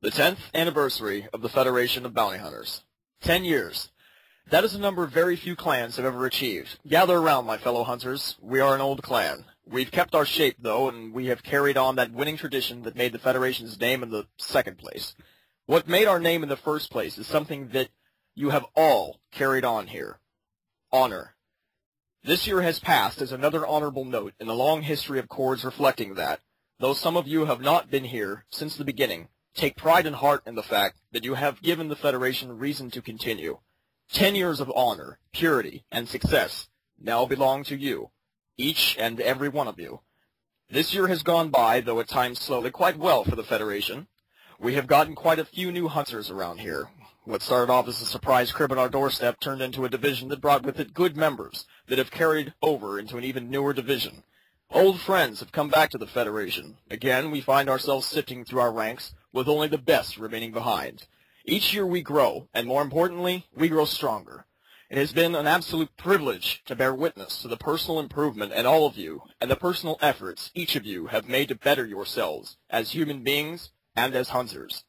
The 10th anniversary of the Federation of Bounty Hunters. 10 years. That is a number very few clans have ever achieved. Gather around, my fellow hunters. We are an old clan. We've kept our shape, though, and we have carried on that winning tradition that made the Federation's name in the second place. What made our name in the first place is something that you have all carried on here. Honor. This year has passed as another honorable note in the long history of chords reflecting that. Though some of you have not been here since the beginning, take pride and heart in the fact that you have given the Federation reason to continue. 10 years of honor, purity, and success now belong to you, each and every one of you. This year has gone by, though at times slowly, quite well for the Federation. We have gotten quite a few new hunters around here. What started off as a surprise crib on our doorstep turned into a division that brought with it good members that have carried over into an even newer division. Old friends have come back to the Federation. Again, we find ourselves sifting through our ranks, with only the best remaining behind. Each year we grow, and more importantly, we grow stronger. It has been an absolute privilege to bear witness to the personal improvement in all of you, and the personal efforts each of you have made to better yourselves, as human beings and as hunters.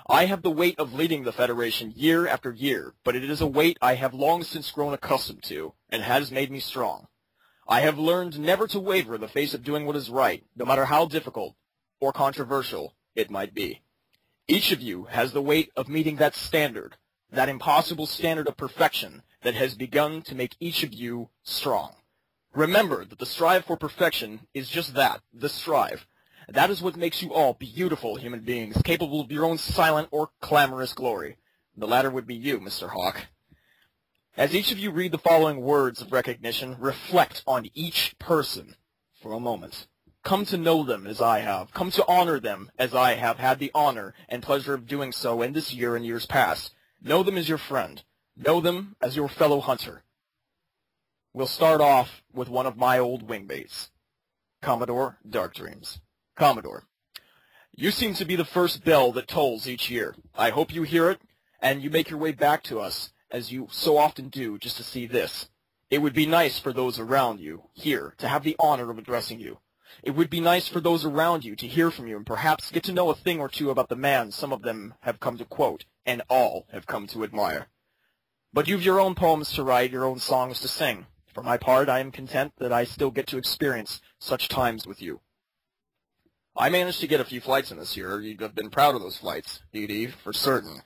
I have the weight of leading the Federation year after year, but it is a weight I have long since grown accustomed to, and has made me strong. I have learned never to waver in the face of doing what is right, no matter how difficult or controversial it might be. Each of you has the weight of meeting that standard, that impossible standard of perfection that has begun to make each of you strong. Remember that the strive for perfection is just that, the strive. That is what makes you all beautiful human beings, capable of your own silent or clamorous glory. The latter would be you, Mr. Hawk. As each of you read the following words of recognition, reflect on each person for a moment. Come to know them as I have. Come to honor them as I have had the honor and pleasure of doing so in this year and years past. Know them as your friend. Know them as your fellow hunter. We'll start off with one of my old wingmates, Commodore Darkdreams. Commodore, you seem to be the first bell that tolls each year. I hope you hear it, and you make your way back to us, as you so often do, just to see this. It would be nice for those around you, here, to have the honor of addressing you. It would be nice for those around you to hear from you and perhaps get to know a thing or two about the man some of them have come to quote, and all have come to admire. But you've your own poems to write, your own songs to sing. For my part, I am content that I still get to experience such times with you. I managed to get a few flights in this year. You'd have been proud of those flights, Dee, for certain.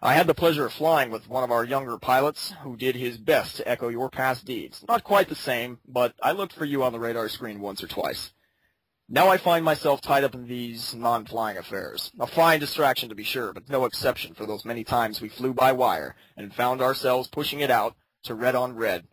I had the pleasure of flying with one of our younger pilots who did his best to echo your past deeds. Not quite the same, but I looked for you on the radar screen once or twice. Now I find myself tied up in these non-flying affairs. A fine distraction to be sure, but no exception for those many times we flew by wire and found ourselves pushing it out to red on red.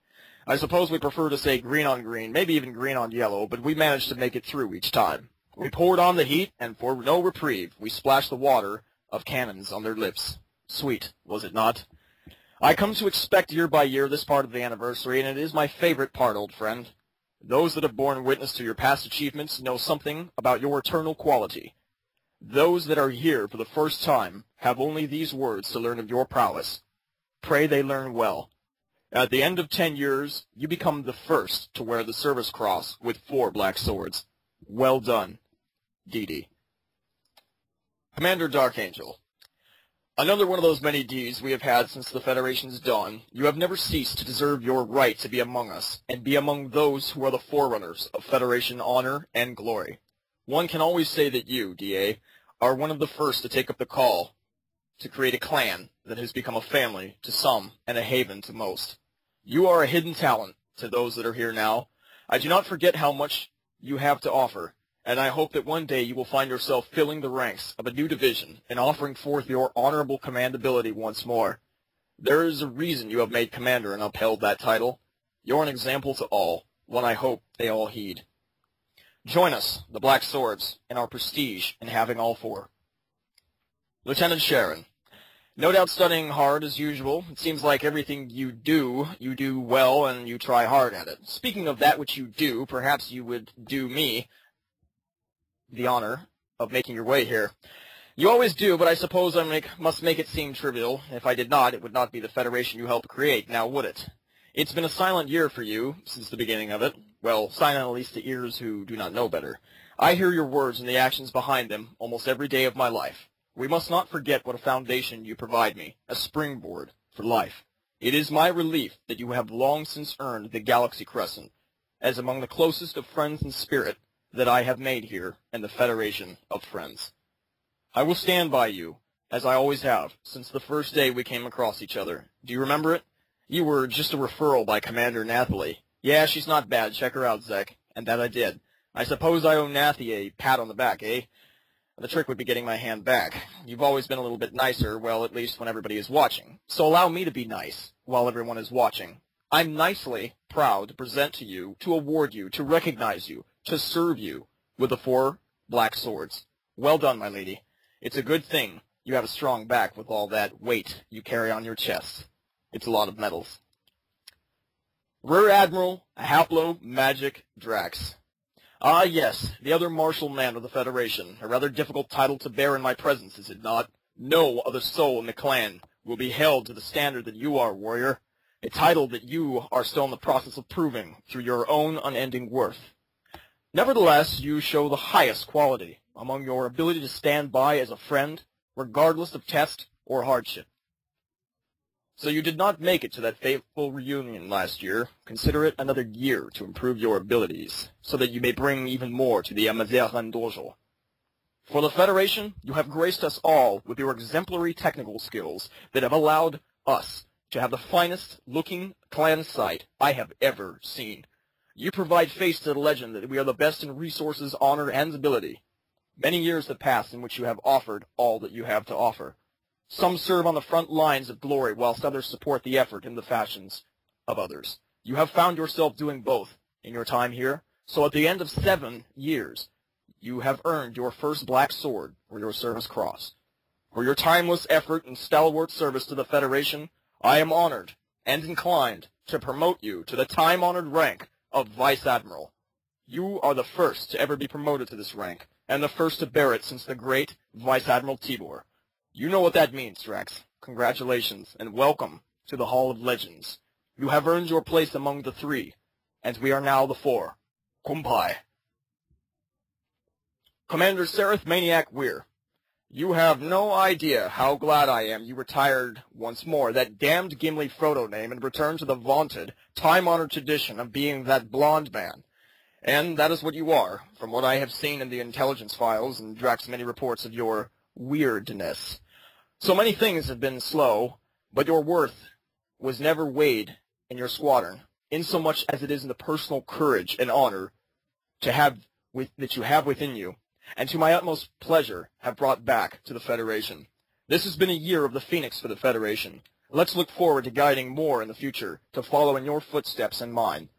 I suppose we prefer to say green on green, maybe even green on yellow, but we managed to make it through each time. We poured on the heat, and for no reprieve, we splashed the water of cannons on their lips. Sweet, was it not? I come to expect year by year this part of the anniversary, and it is my favorite part, old friend. Those that have borne witness to your past achievements know something about your eternal quality. Those that are here for the first time have only these words to learn of your prowess. Pray they learn well. At the end of 10 years, you become the first to wear the service cross with 4 black swords. Well done, Dee. Commander Darkangel. Another one of those many deeds we have had since the Federation's dawn. You have never ceased to deserve your right to be among us, and be among those who are the forerunners of Federation honor and glory. One can always say that you, D.A., are one of the first to take up the call to create a clan that has become a family to some and a haven to most. You are a hidden talent to those that are here now. I do not forget how much you have to offer, and I hope that one day you will find yourself filling the ranks of a new division and offering forth your honorable commandability once more. There is a reason you have made commander and upheld that title. You're an example to all, one I hope they all heed. Join us, the Black Swords, in our prestige in having all 4. Lieutenant Sharon. No doubt studying hard as usual. It seems like everything you do well and you try hard at it. Speaking of that which you do, perhaps you would do me the honor of making your way here. You always do, but I suppose I must make it seem trivial. If I did not, it would not be the Federation you helped create, now would it? It's been a silent year for you since the beginning of it. Well, silent at least to ears who do not know better. I hear your words and the actions behind them almost every day of my life. we must not forget what a foundation you provide me, a springboard for life. It is my relief that you have long since earned the Galaxy Crescent, as among the closest of friends in spirit that I have made here in the Federation of Friends. I will stand by you, as I always have, since the first day we came across each other. Do you remember it? You were just a referral by Commander Nathalie. Yeah, she's not bad. Check her out, Zekk. And that I did. I suppose I owe Nathy a pat on the back, eh? The trick would be getting my hand back. You've always been a little bit nicer, well, at least when everybody is watching. So allow me to be nice while everyone is watching. I'm nicely proud to present to you, to award you, to recognize you, to serve you with the 4 black swords. Well done, my lady. It's a good thing you have a strong back with all that weight you carry on your chest. It's a lot of medals. Rear Admiral Haplo-Magic Drax. Ah, yes, the other martial man of the Federation. A rather difficult title to bear in my presence, is it not? No other soul in the clan will be held to the standard that you are, warrior. A title that you are still in the process of proving through your own unending worth. Nevertheless, you show the highest quality among your ability to stand by as a friend, regardless of test or hardship. So you did not make it to that fateful reunion last year. Consider it another year to improve your abilities, so that you may bring even more to the Alvarion dojo. For the Federation, you have graced us all with your exemplary technical skills that have allowed us to have the finest-looking clan site I have ever seen. You provide face to the legend that we are the best in resources, honor, and ability. Many years have passed in which you have offered all that you have to offer. Some serve on the front lines of glory, whilst others support the effort in the fashions of others. You have found yourself doing both in your time here, so at the end of 7 years, you have earned your first black sword or your service cross. For your timeless effort and stalwart service to the Federation, I am honored and inclined to promote you to the time-honored rank of Vice Admiral. You are the first to ever be promoted to this rank, and the first to bear it since the great Vice Admiral Tibor. You know what that means, Drax. Congratulations, and welcome to the Hall of Legends. You have earned your place among the 3, and we are now the 4. Kumpai. Commander Sereth Maniac Weir. You have no idea how glad I am you retired once more that damned Gimli Frodo name and returned to the vaunted, time-honored tradition of being that blonde man. And that is what you are, from what I have seen in the intelligence files and Drax's many reports of your weirdness. So many things have been slow, but your worth was never weighed in your squadron, insomuch as it is in the personal courage and honor that you have within you, and to my utmost pleasure have brought back to the Federation. This has been a year of the Phoenix for the Federation. Let's look forward to guiding more in the future, to follow in your footsteps and mine.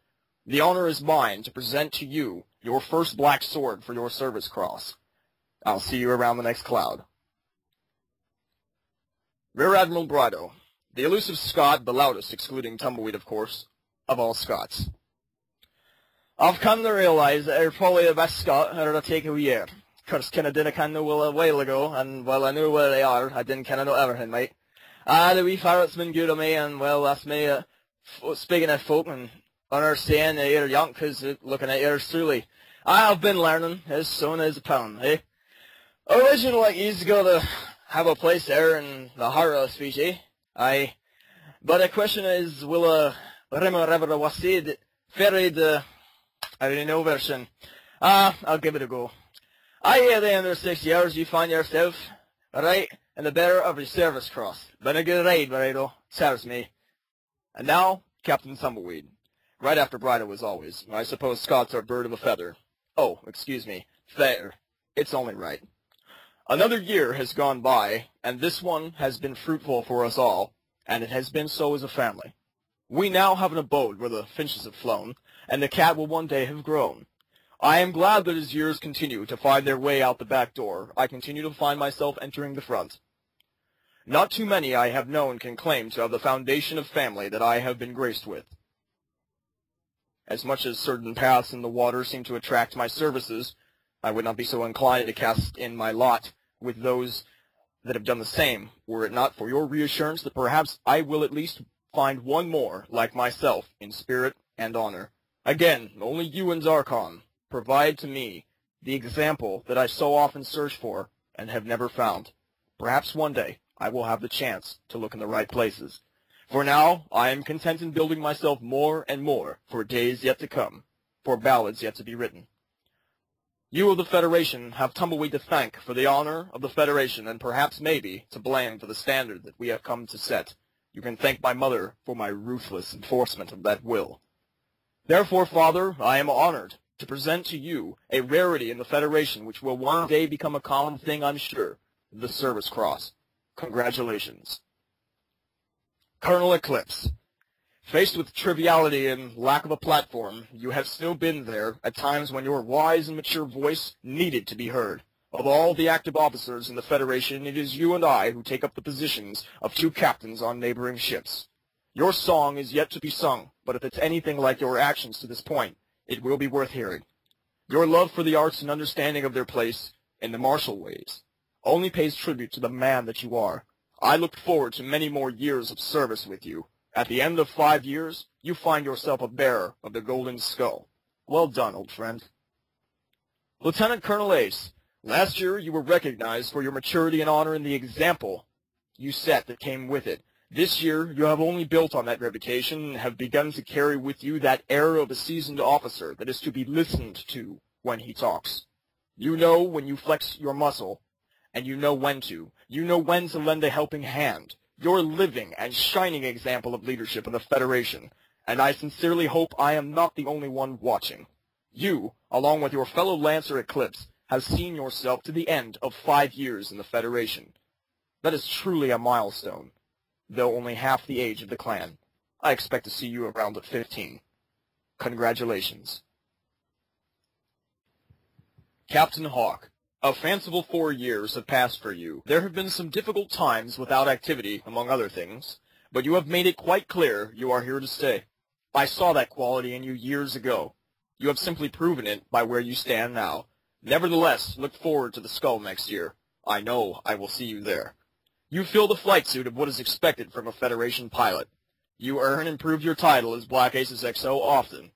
The honor is mine to present to you your first black sword for your service cross. I'll see you around the next cloud. Rear Admiral Brado, the elusive Scot, the loudest, excluding Tumbleweed, of course, of all Scots. I've come to realize that you're probably the best Scot I've ever taken a year. Cause I didn't kind of know a while ago, and well, I knew where they are. I didn't kind of know everything, mate. The wee ferret's been good to me, and well, that's me speaking of folk and understanding that you're young, cause looking at yours truly. I've been learning as soon as a pound, eh? Originally, you used to go to have a place there in the heart of the speech, eh? Aye. But the question is, will a rimmer ever wasid ferried, I don't know version. I'll give it a go. Aye, at the end of the 6 years, you find yourself right in the better of your service cross. Been a good ride, Brado. Serves me. And now, Captain Tumbleweed. Right after Brado as always. I suppose Scots are bird of a feather. Oh, excuse me. Fair. It's only right. Another year has gone by, and this one has been fruitful for us all, and it has been so as a family. We now have an abode where the finches have flown, and the cat will one day have grown. I am glad that as years continue to find their way out the back door, I continue to find myself entering the front. Not too many I have known can claim to have the foundation of family that I have been graced with. As much as certain paths in the water seem to attract my services, I would not be so inclined to cast in my lot with those that have done the same, were it not for your reassurance that perhaps I will at least find one more like myself in spirit and honor. Again, only you and Zarkon provide to me the example that I so often search for and have never found. Perhaps one day I will have the chance to look in the right places. For now, I am content in building myself more and more for days yet to come, for ballads yet to be written. You of the Federation have Tumbleweed to thank for the honor of the Federation, and perhaps maybe to blame for the standard that we have come to set. You can thank my mother for my ruthless enforcement of that will. Therefore, Father, I am honored to present to you a rarity in the Federation which will one day become a common thing, I'm sure, the Service Cross. Congratulations. Colonel Eclipse. Faced with triviality and lack of a platform, you have still been there at times when your wise and mature voice needed to be heard. Of all the active officers in the Federation, it is you and I who take up the positions of two captains on neighboring ships. Your song is yet to be sung, but if it's anything like your actions to this point, it will be worth hearing. Your love for the arts and understanding of their place in the martial ways only pays tribute to the man that you are. I look forward to many more years of service with you. At the end of 5 years, you find yourself a bearer of the Golden Skull. Well done, old friend. Lieutenant Colonel Ace, last year you were recognized for your maturity and honor and the example you set that came with it. This year, you have only built on that reputation and have begun to carry with you that air of a seasoned officer that is to be listened to when he talks. You know when you flex your muscle, and you know when to. You know when to lend a helping hand. You're a living and shining example of leadership in the Federation, and I sincerely hope I am not the only one watching. You, along with your fellow Lancer Eclipse, have seen yourself to the end of 5 years in the Federation. That is truly a milestone. Though only half the age of the clan, I expect to see you around at 15. Congratulations. Captain Hawk, a fanciful 4 years have passed for you. There have been some difficult times without activity, among other things, but you have made it quite clear you are here to stay. I saw that quality in you years ago. You have simply proven it by where you stand now. Nevertheless, look forward to the Skull next year. I know I will see you there. You fill the flight suit of what is expected from a Federation pilot. You earn and prove your title as Black Aces XO often.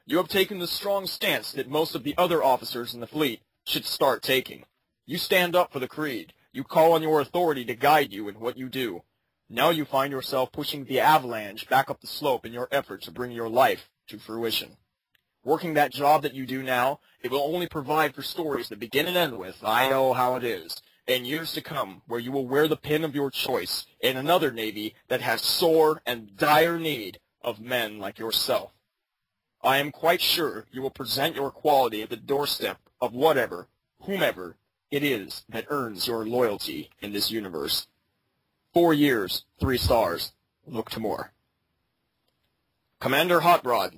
You have taken the strong stance that most of the other officers in the fleet should start taking. You stand up for the Creed. You call on your authority to guide you in what you do. Now you find yourself pushing the avalanche back up the slope in your effort to bring your life to fruition. Working that job that you do now, it will only provide for stories that begin and end with, I know how it is, in years to come, where you will wear the pin of your choice in another Navy that has sore and dire need of men like yourself. I am quite sure you will present your quality at the doorstep of whatever, whomever it is that earns your loyalty in this universe. 4 years, 3 stars. Look to more. Commander Hot Rod,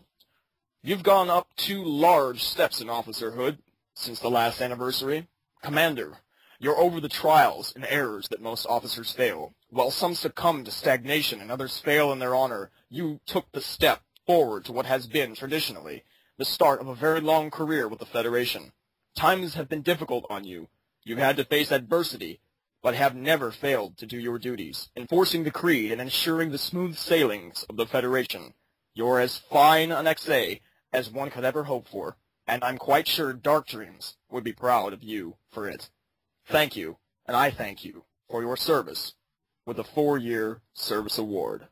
you've gone up 2 large steps in officerhood since the last anniversary. Commander, you're over the trials and errors that most officers fail. While some succumb to stagnation and others fail in their honor, you took the step forward to what has been, traditionally, the start of a very long career with the Federation. Times have been difficult on you. You've had to face adversity, but have never failed to do your duties, enforcing the Creed and ensuring the smooth sailings of the Federation. You're as fine an XA as one could ever hope for, and I'm quite sure Dark Dreams would be proud of you for it. Thank you, and I thank you for your service with a 4-year service award.